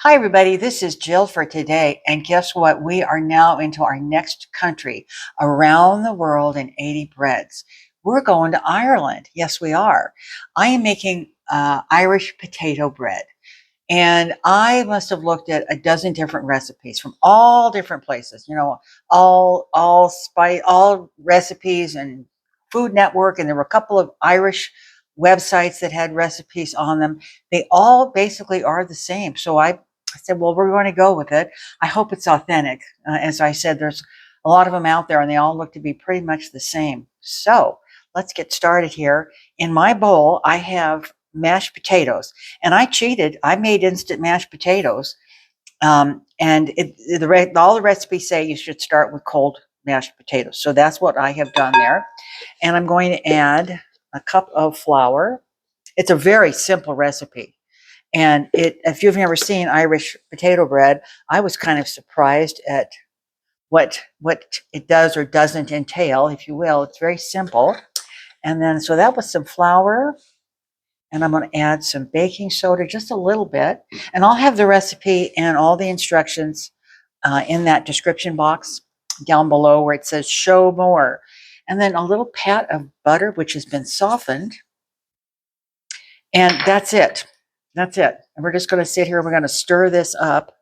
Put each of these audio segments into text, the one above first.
Hi, everybody. This is Jill for today. And guess what? We are now into our next country around the world in 80 breads. We're going to Ireland. Yes, we are. I am making Irish potato bread. And I must have looked at a dozen different recipes from all different places, all recipes and Food Network. And there were a couple of Irish websites that had recipes on them. They all basically are the same. So I said, well, we're going to go with it. I hope it's authentic. As I said, there's a lot of them out there and they all look to be pretty much the same. So let's get started here. In my bowl, I have mashed potatoes. And I cheated. I made instant mashed potatoes. And all the recipes say you should start with cold mashed potatoes. So that's what I have done there. And I'm going to add a cup of flour. It's a very simple recipe. And if you've never seen Irish potato bread, I was kind of surprised at what it does or doesn't entail, if you will. It's very simple. And then, so that was some flour. And I'm going to add some baking soda, just a little bit. And I'll have the recipe and all the instructions in that description box down below where it says show more. And then a little pat of butter, which has been softened. And that's it. That's it. And we're just going to sit here. We're going to stir this up.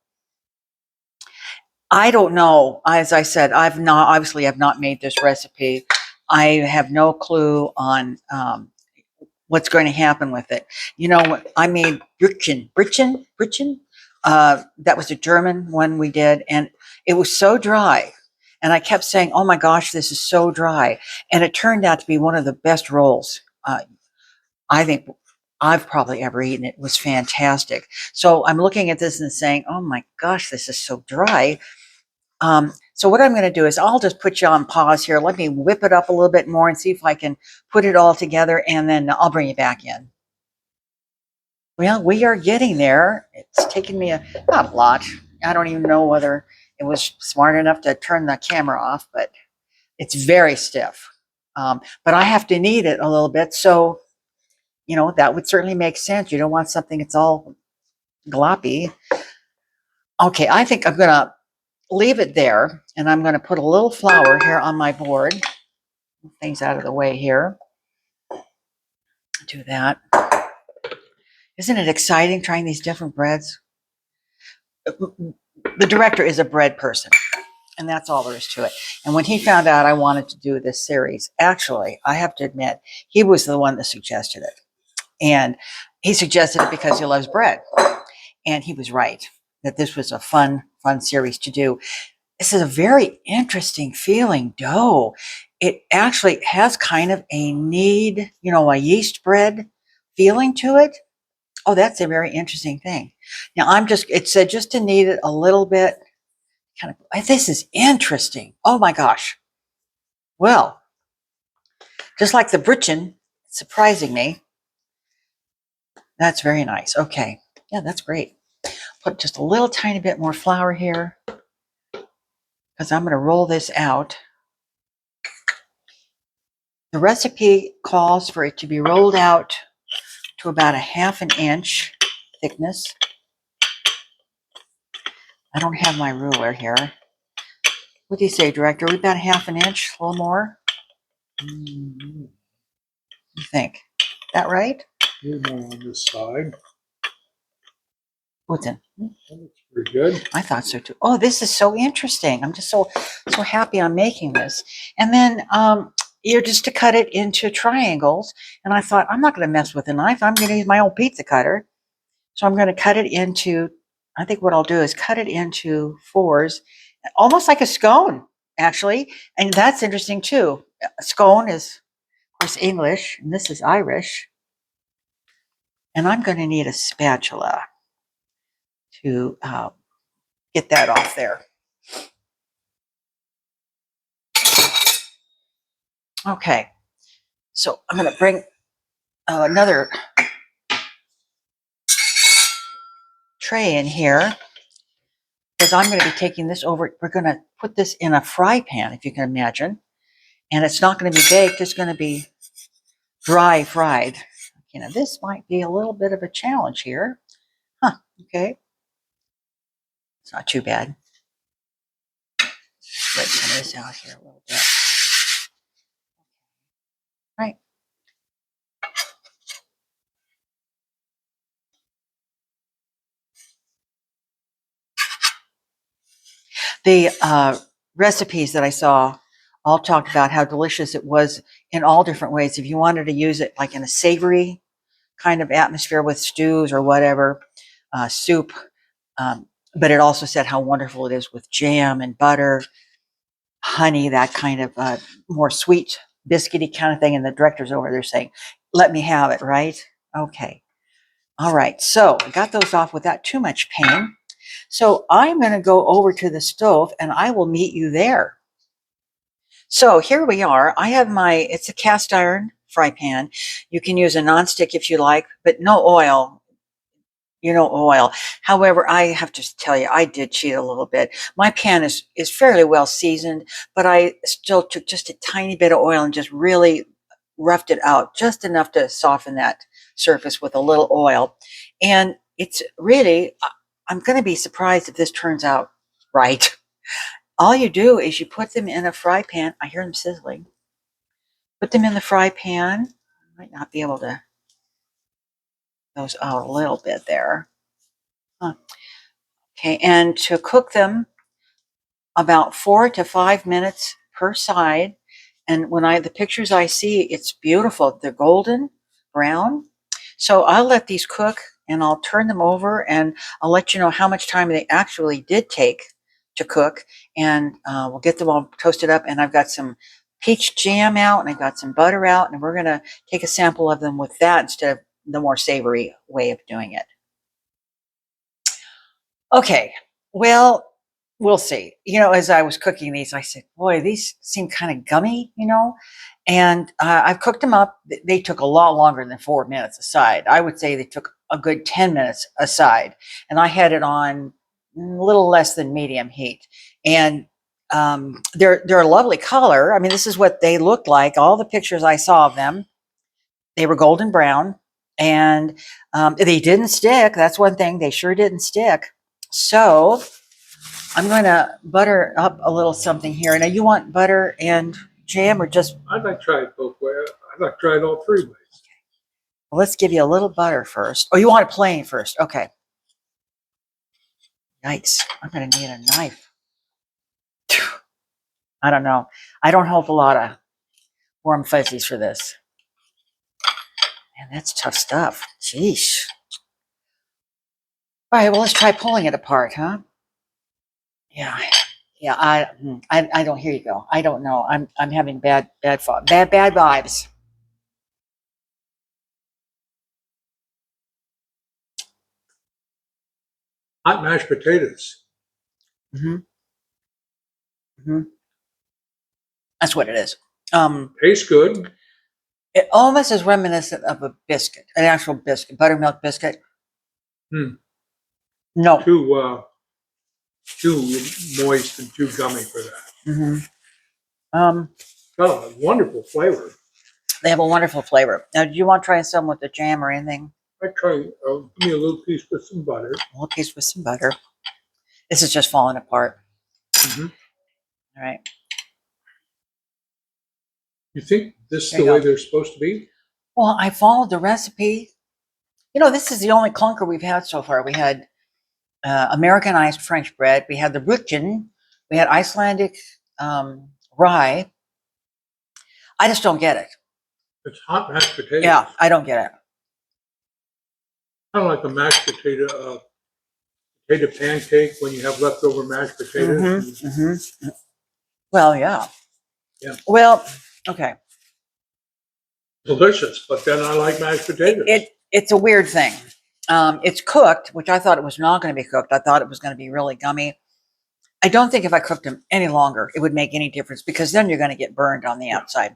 I don't know. As I said, I've not made this recipe. I have no clue on what's going to happen with it. You know, I made Britchen. That was a German one we did, and it was so dry. And I kept saying, "Oh my gosh, this is so dry," and it turned out to be one of the best rolls I think I've probably ever eaten. It was fantastic. So I'm looking at this and saying, "Oh my gosh, this is so dry." So what I'm going to do is I'll just put you on pause here. Let me whip it up a little bit more and see if I can put it all together, and then I'll bring you back in. Well, we are getting there. It's taken me not a lot. I don't even know whether it was smart enough to turn the camera off, but it's very stiff. But I have to knead it a little bit. So, you know, that would certainly make sense. You don't want something that's all gloppy. Okay, I think I'm going to leave it there, and I'm going to put a little flour here on my board. Things out of the way here. Do that. Isn't it exciting trying these different breads? The director is a bread person, and that's all there is to it. And when he found out I wanted to do this series, actually, I have to admit, he was the one that suggested it. And he suggested it because he loves bread. And he was right, that this was a fun series to do. This is a very interesting feeling dough. It actually has kind of a knead, a yeast bread feeling to it. Oh, that's a very interesting thing. Now it said just to knead it a little bit. This is interesting. Oh my gosh. Well, just like the Britchen, surprising me. That's very nice. Okay. Yeah, that's great. Put just a little tiny bit more flour here because I'm going to roll this out. The recipe calls for it to be rolled out to about a 1/2 inch thickness. I don't have my ruler here. What do you say, Director? We about 1/2 inch, a little more? You think? That right? You're more on this side. What's in? That looks pretty good. I thought so too. Oh, this is so interesting. I'm just so happy I'm making this. And then you're just to cut it into triangles. And I thought, I'm not going to mess with a knife. I'm going to use my old pizza cutter. So I'm going to cut it into, I think what I'll do is cut it into 4s, almost like a scone, actually. And that's interesting too. A scone is, of course, English, and this is Irish. And I'm going to need a spatula to get that off there. Okay, so I'm going to bring another tray in here because I'm going to be taking this over. We're going to put this in a fry pan, if you can imagine, and it's not going to be baked. It's going to be dry fried. This might be a little bit of a challenge here. Okay. not too bad. Spread some of this out here a little bit. Right. The recipes that I saw all talked about how delicious it was in all different ways. If you wanted to use it like in a savory kind of atmosphere with stews or whatever, soup, but it also said how wonderful it is with jam and butter, honey, that kind of more sweet, biscuity kind of thing. And the director's over there saying, let me have it, right? Okay. All right. So I got those off without too much pain. So I'm going to go over to the stove and I will meet you there. So here we are. I have it's a cast iron fry pan. You can use a nonstick if you like, but no oil. Oil. However, I have to tell you, I did cheat a little bit. My pan is fairly well seasoned, but I still took just a tiny bit of oil and just really roughed it out, just enough to soften that surface with a little oil. And it's really, I'm going to be surprised if this turns out right. All you do is you put them in a fry pan. I hear them sizzling. Put them in the fry pan. I might not be able to those out a little bit there. Huh. Okay, and to cook them about 4 to 5 minutes per side. And when the pictures I see, it's beautiful. They're golden brown. So I'll let these cook and I'll turn them over and I'll let you know how much time they actually did take to cook. And we'll get them all toasted up. And I've got some peach jam out and I've got some butter out. And we're going to take a sample of them with that instead of the more savory way of doing it. Okay, well, we'll see. As I was cooking these, I said, boy, these seem kind of gummy, and I've cooked them up. They took a lot longer than 4 minutes aside. I would say they took a good 10 minutes aside, and I had it on a little less than medium heat. And they're a lovely color. I mean, this is what they looked like. All the pictures I saw of them, they were golden brown, and they didn't stick. That's one thing. They sure didn't stick. So I'm going to butter up a little something here. Now, you want butter and jam or just? I'd like to try it both ways. I'd like to try it all three ways. Well, let's give you a little butter first. Oh, you want it plain first? Okay. Yikes. I'm going to need a knife. I don't know. I don't hold a lot of warm fuzzies for this. Man, that's tough stuff. Jeez. All right, well, let's try pulling it apart, huh? Yeah. Yeah, I don't. Here you go. I don't know. I'm having bad vibes. Hot mashed potatoes. Mm-hmm. Mm-hmm. That's what it is. Tastes good. It almost is reminiscent of a biscuit, an actual biscuit, buttermilk biscuit. No. Too moist and too gummy for that. Mm-hmm. Oh, wonderful flavor. They have a wonderful flavor. Now, do you want to try some with the jam or anything? I try. Give me a little piece with some butter. A little piece with some butter. This is just falling apart. Mm-hmm. All right. You think this is the way they're supposed to be? Well, I followed the recipe. This is the only clunker we've had so far. We had Americanized French bread. We had the Rütchen. We had Icelandic rye. I just don't get it. It's hot mashed potatoes. Yeah, I don't get it. Kind of like a mashed potato pancake when you have leftover mashed potatoes. Mm-hmm, mm-hmm. Well, yeah. Yeah. Well, okay. Delicious, but then I like mashed potatoes. It's a weird thing. It's cooked, which I thought it was not going to be cooked. I thought it was going to be really gummy. I don't think if I cooked them any longer, it would make any difference because then you're going to get burned on the outside.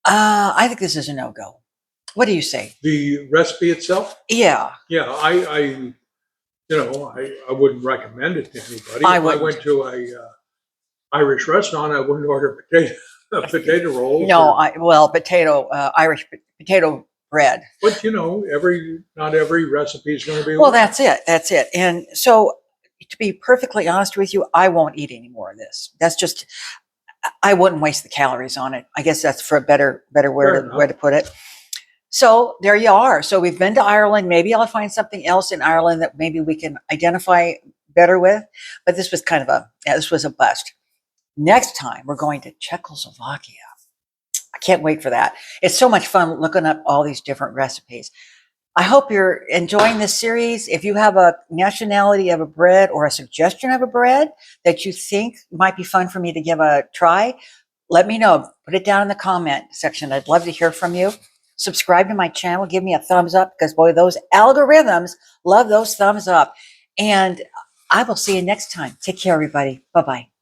I think this is a no-go. What do you say? The recipe itself? Yeah. Yeah, I wouldn't recommend it to anybody. If I went to a Irish restaurant, I wouldn't order potato rolls. No, Irish potato bread. But not every recipe is going to be. Well, that's it. And so to be perfectly honest with you, I won't eat any more of this. That's just, I wouldn't waste the calories on it. I guess that's for a better way to put it. So there you are. So we've been to Ireland. Maybe I'll find something else in Ireland that maybe we can identify better with. But this was this was a bust. Next time we're going to Czechoslovakia. I can't wait for that. It's so much fun looking up all these different recipes. I hope you're enjoying this series. If you have a nationality of a bread or a suggestion of a bread that you think might be fun for me to give a try, let me know. Put it down in the comment section. I'd love to hear from you. Subscribe to my channel. Give me a thumbs up because, boy, those algorithms love those thumbs up. And I will see you next time. Take care, everybody. Bye-bye.